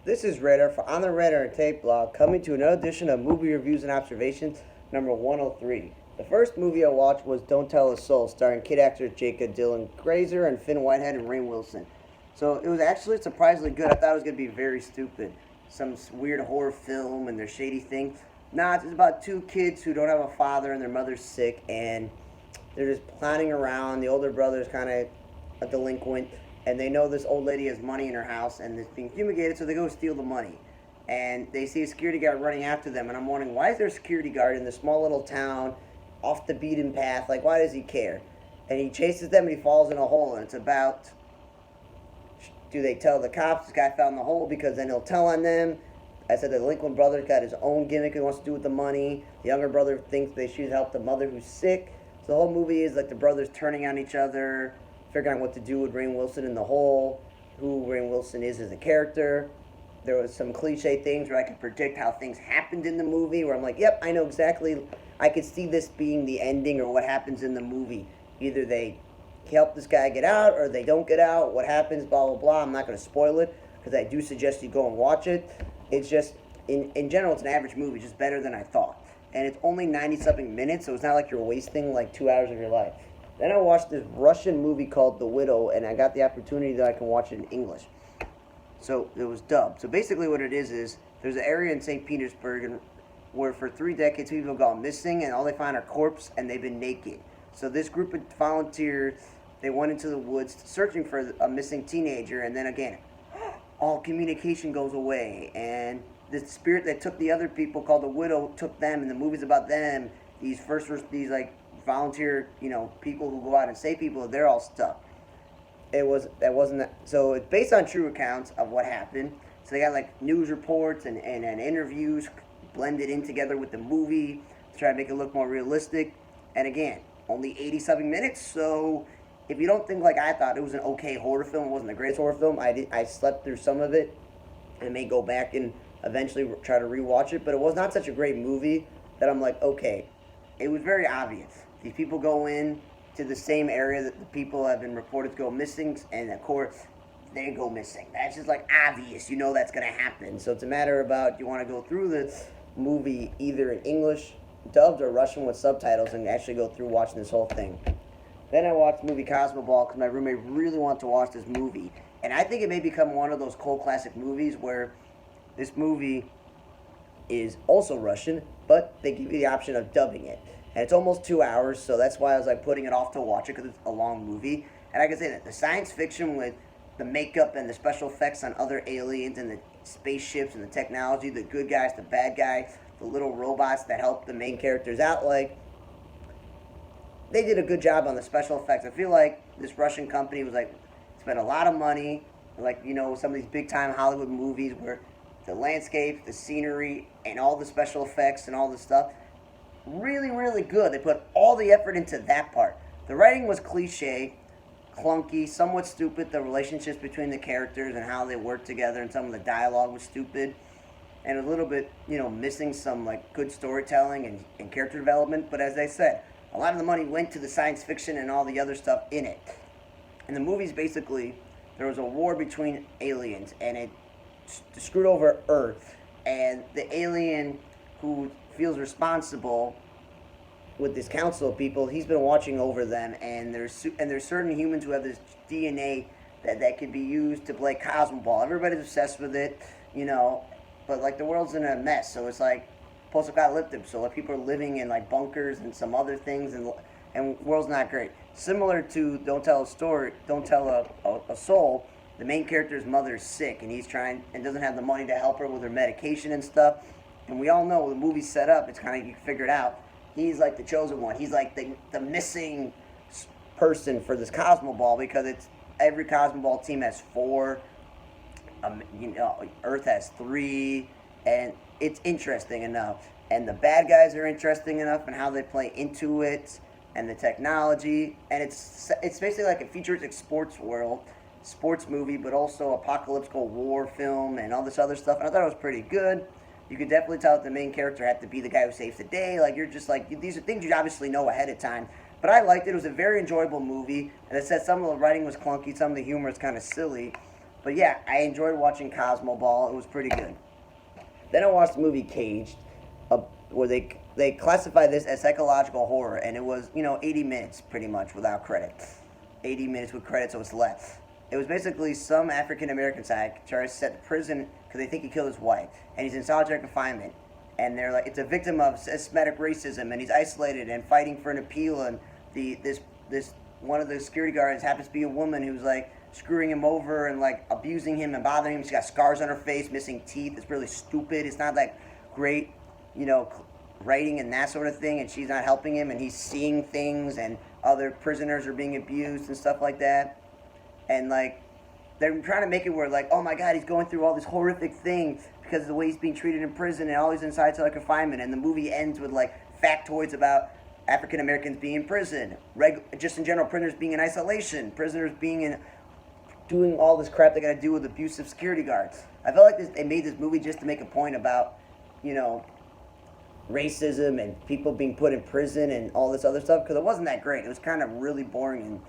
This is Ritter for On the Ritter and Tape blog, coming to another edition of Movie Reviews and Observations, number 103. The first movie I watched was Don't Tell a Soul, starring kid actors Jacob Dylan Grazer and Finn Whitehead and Rainn Wilson. So it was actually surprisingly good. I thought it was going to be very stupid. Some weird horror film and their shady thing. Nah, it's about two kids who don't have a father and their mother's sick, and they're just planning around. The older brother's kind of a delinquent, and they know this old lady has money in her house and it's being fumigated, so they go steal the money. And they see a security guard running after them, and I'm wondering, why is there a security guard in this small little town, off the beaten path? Like, why does he care? And he chases them and he falls in a hole, and it's about, do they tell the cops this guy fell in the hole, because then he'll tell on them? I said the delinquent brother's got his own gimmick he wants to do with the money. The younger brother thinks they should help the mother who's sick. So the whole movie is like the brothers turning on each other, figuring out what to do with Rainn Wilson in the hole, who Rainn Wilson is as a character. There was some cliche things where I could predict how things happened in the movie, where I'm like, yep, I know exactly, I could see this being the ending or what happens in the movie. Either they help this guy get out or they don't get out, what happens, blah, blah, blah. I'm not going to spoil it, because I do suggest you go and watch it. It's just, in general, it's an average movie, just better than I thought. And it's only 90-something minutes, so it's not like you're wasting like 2 hours of your life. Then I watched this Russian movie called The Widow, and I got the opportunity that I can watch it in English. So it was dubbed. So basically what it is there's an area in St. Petersburg where for 3 decades people have gone missing, and all they find are corpses, and they've been naked. So this group of volunteers, they went into the woods searching for a missing teenager, and then again, all communication goes away, and the spirit that took the other people, called the Widow, took them, and the movie's about them. These like volunteer, people who go out and save people, they're all stuck. So it's based on true accounts of what happened. So they got like news reports and interviews blended in together with the movie to try to make it look more realistic. And again, only 80-something minutes, so if you don't think like I thought it was an okay horror film, it wasn't the greatest horror film, I slept through some of it, and may go back and eventually try to rewatch it, but it was not such a great movie that I'm like, okay. It was very obvious. These people go in to the same area that the people have been reported to go missing, and of course, they go missing. That's just like obvious. You know that's going to happen. So it's a matter about, you want to go through this movie either in English, dubbed, or Russian with subtitles, and actually go through watching this whole thing. Then I watched the movie Cosmoball because my roommate really wanted to watch this movie. And I think it may become one of those cult classic movies where this movie is also Russian, but they give you the option of dubbing it. And it's almost 2 hours, so that's why I was like putting it off to watch it, because it's a long movie. And like I say, that the science fiction with the makeup and the special effects on other aliens and the spaceships and the technology, the good guys, the bad guys, the little robots that help the main characters out, like, they did a good job on the special effects. I feel like this Russian company was like, spent a lot of money, like, some of these big time Hollywood movies where the landscape, the scenery, and all the special effects and all this stuff, really, really good. They put all the effort into that part. The writing was cliche, clunky, somewhat stupid. The relationships between the characters and how they work together, and some of the dialogue was stupid, and a little bit, missing some like good storytelling and character development. But as I said, a lot of the money went to the science fiction and all the other stuff in it. And the movie's basically, there was a war between aliens, and it screwed over Earth. And the alien who feels responsible with this council of people, he's been watching over them. And there's certain humans who have this DNA that can be used to play Cosmoball. Everybody's obsessed with it, but like the world's in a mess, so it's like post-apocalyptic, so like people are living in like bunkers and some other things, and world's not great. Similar to Don't Tell a Soul, the main character's mother's sick, and he's trying and doesn't have the money to help her with her medication and stuff. And we all know the movie's set up, it's kind of, you can figure it out. He's like the chosen one. He's like the missing person for this Cosmoball, because every Cosmoball team has 4. Earth has 3, and it's interesting enough. And the bad guys are interesting enough, and how they play into it, and the technology. And it's basically like a futuristic sports movie, but also apocalyptic war film and all this other stuff. And I thought it was pretty good. You could definitely tell that the main character had to be the guy who saves the day. Like, you're just like, these are things you obviously know ahead of time. But I liked it. It was a very enjoyable movie. As I said, some of the writing was clunky, some of the humor is kind of silly. But yeah, I enjoyed watching Cosmoball. It was pretty good. Then I watched the movie Caged, where they classify this as psychological horror, and it was 80 minutes pretty much without credits. 80 minutes with credits, so it's less. It was basically some African American psychiatrist set to prison because they think he killed his wife, and he's in solitary confinement. And they're like, it's a victim of systematic racism, and he's isolated and fighting for an appeal. And this one of the security guards happens to be a woman who's like screwing him over and like abusing him and bothering him. She's got scars on her face, missing teeth. It's really stupid. It's not like great, writing and that sort of thing. And she's not helping him, and he's seeing things, and other prisoners are being abused and stuff like that. And like they're trying to make it where like, oh my God, he's going through all this horrific thing because of the way he's being treated in prison and all he's inside solitary confinement. And the movie ends with like factoids about African Americans being in prison, just in general, prisoners being in isolation, prisoners being in doing all this crap they got to do with abusive security guards. I felt like they made this movie just to make a point about, racism and people being put in prison and all this other stuff, because it wasn't that great. It was kind of really boring and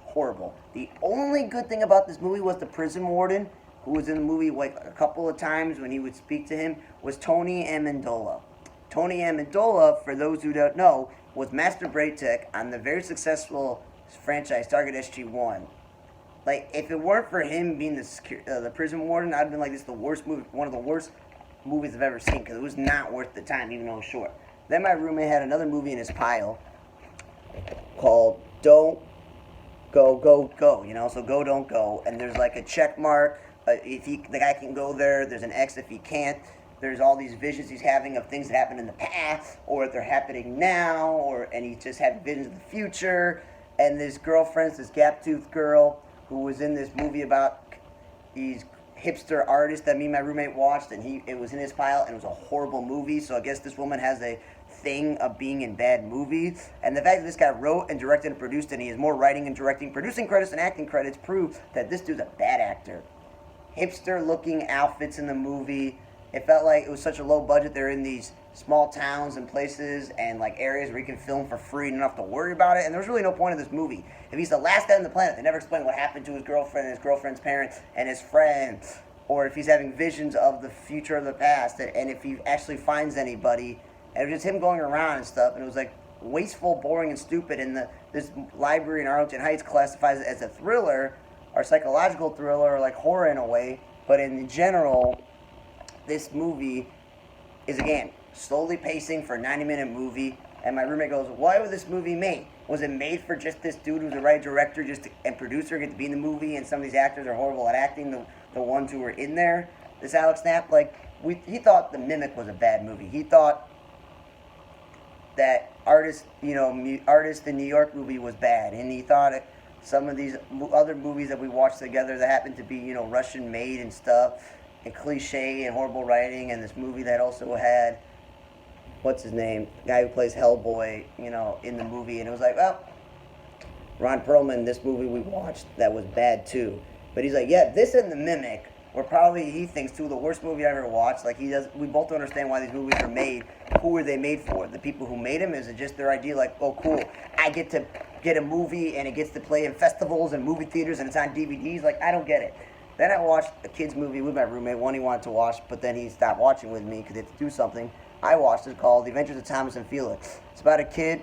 horrible. The only good thing about this movie was the prison warden, who was in the movie like a couple of times when he would speak to him, was Tony Amendola. Tony Amendola, for those who don't know, was Master Braytech on the very successful franchise Target SG-1. Like, if it weren't for him being the prison warden, I'd have been like, this is the worst movie, one of the worst movies I've ever seen, because it was not worth the time, even though it was short. Then my roommate had another movie in his pile called Don't Go, Go, Go, so go, don't go. And there's like a check mark. If the guy can go there, there's an X if he can't. There's all these visions he's having of things that happened in the past, or they're happening now, and he's just having visions of the future. And this girlfriend's this gap-toothed girl who was in this movie about these hipster artists that me and my roommate watched, and it was in his pile, and it was a horrible movie. So I guess this woman has a thing of being in bad movies. And the fact that this guy wrote and directed and produced, and he has more writing and directing, producing credits and acting credits, prove that this dude's a bad actor. Hipster-looking outfits in the movie. It felt like it was such a low budget. They're in these small towns and places and like areas where you can film for free and you don't have to worry about it. And there was really no point of this movie. If he's the last guy on the planet, they never explain what happened to his girlfriend and his girlfriend's parents and his friends, or if he's having visions of the future or the past, and if he actually finds anybody. And it was just him going around and stuff, and it was like wasteful, boring, and stupid. And this library in Arlington Heights classifies it as a thriller, or psychological thriller, or like horror in a way. But in general, this movie is, again, slowly pacing for a 90-minute movie. And my roommate goes, why was this movie made? Was it made for just this dude who's a writer, director, and producer get to be in the movie, and some of these actors are horrible at acting, the ones who were in there? This Alex Knapp, he thought The Mimic was a bad movie. He thought that Artist in New York movie was bad. And he thought some of these other movies that we watched together that happened to be, Russian made and stuff, and cliche and horrible writing, and this movie that also had, what's his name, the guy who plays Hellboy, in the movie. And it was like, well, Ron Perlman, this movie we watched, that was bad too. But he's like, yeah, this and The Mimic were probably, he thinks, two of the worst movies I ever watched. Like, we both don't understand why these movies are made. Who were they made for? The people who made them? Is it just their idea, like, oh, cool, I get to get a movie and it gets to play in festivals and movie theaters and it's on DVDs? Like, I don't get it. Then I watched a kid's movie with my roommate, one he wanted to watch, but then he stopped watching with me because he had to do something. I watched it, called The Adventures of Thomas and Felix. It's about a kid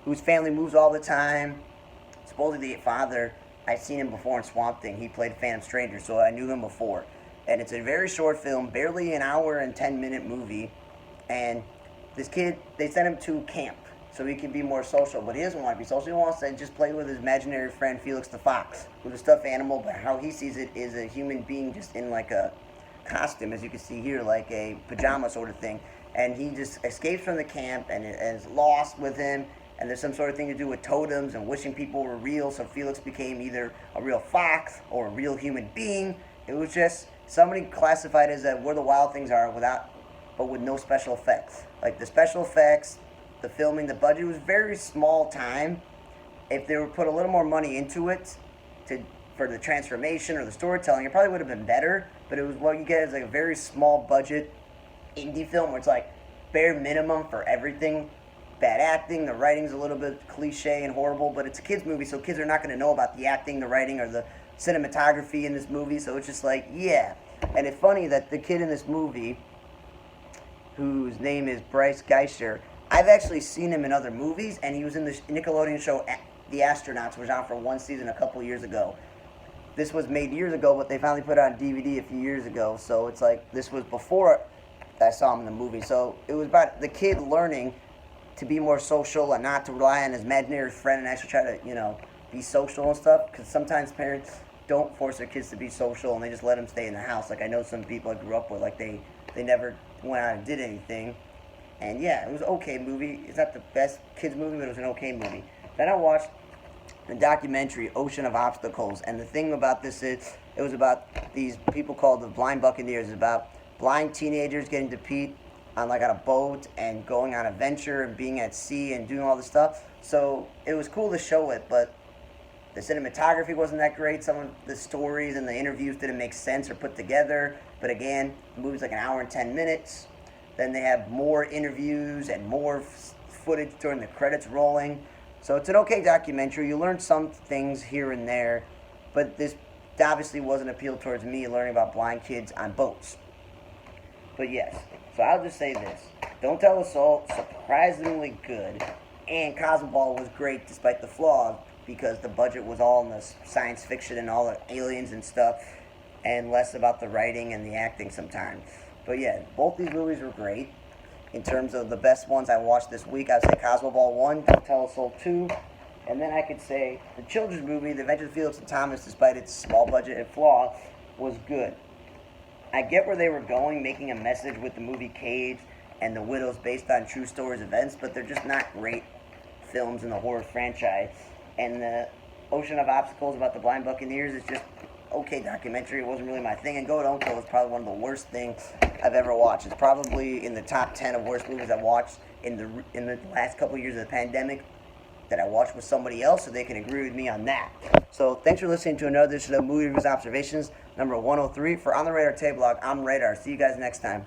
whose family moves all the time. Supposedly the father, I'd seen him before in Swamp Thing. He played Phantom Stranger, so I knew him before. And it's a very short film, barely an hour and 10-minute movie. And this kid, they sent him to camp so he can be more social, but he doesn't want to be social. He wants to just play with his imaginary friend Felix the Fox, who's a stuffed animal, but how he sees it is a human being just in like a costume, as you can see here, like a pajama sort of thing. And he just escapes from the camp and is lost with him. And there's some sort of thing to do with totems and wishing people were real, so Felix became either a real fox or a real human being. It was just somebody classified as where the wild things are but with no special effects. Like the special effects, the filming, the budget was very small time. If they would put a little more money into it for the transformation or the storytelling, it probably would have been better. But it was what you get is like a very small budget indie film where it's like bare minimum for everything. Bad acting, the writing's a little bit cliche and horrible, but it's a kids movie, so kids are not going to know about the acting, the writing, or the cinematography in this movie. So it's just like, yeah. And it's funny that the kid in this movie, whose name is Bryce Geischer, I've actually seen him in other movies, and he was in the Nickelodeon show The Astronauts, which was on for one season a couple years ago. This was made years ago, but they finally put it on DVD a few years ago. So it's like, this was before I saw him in the movie. So it was about the kid learning to be more social and not to rely on his imaginary friend and actually try to, be social and stuff. Because sometimes parents don't force their kids to be social and they just let them stay in the house. Like, I know some people I grew up with, like, they never went out and did anything. And yeah, it was an okay movie. It's not the best kids movie, but it was an okay movie. Then I watched the documentary Ocean of Obstacles, and the thing about this is it was about these people called the Blind Buccaneers. It's about blind teenagers getting to compete on a boat and going on a venture and being at sea and doing all this stuff. So it was cool to show it, but the cinematography wasn't that great. Some of the stories and the interviews didn't make sense or put together. But again, the movie's like an hour and 10 minutes. Then they have more interviews and more footage during the credits rolling. So it's an okay documentary. You learn some things here and there, but this obviously wasn't appealed towards me learning about blind kids on boats. But yes, so I'll just say this. Don't Tell Us All, surprisingly good, and Cosmoball was great despite the flaws because the budget was all in the science fiction and all the aliens and stuff, and less about the writing and the acting sometimes. But yeah, both these movies were great. In terms of the best ones I watched this week, I'd say Cosmoball 1, Don't Tell Us All 2, and then I could say the children's movie, The Adventures of Felix and Thomas, despite its small budget and flaw, was good. I get where they were going, making a message with the movie Cage and The Widows based on true stories events, but they're just not great films in the horror franchise. And the Ocean of Obstacles about the Blind Buccaneers is just okay documentary. It wasn't really my thing. And Go to Uncle is probably one of the worst things I've ever watched. It's probably in the top 10 of worst movies I've watched in the last couple of years of the pandemic that I watched with somebody else, so they can agree with me on that. So thanks for listening to another edition of Movie Reviews Observations, number 103. For On the Radar Tablog, I'm Radar. See you guys next time.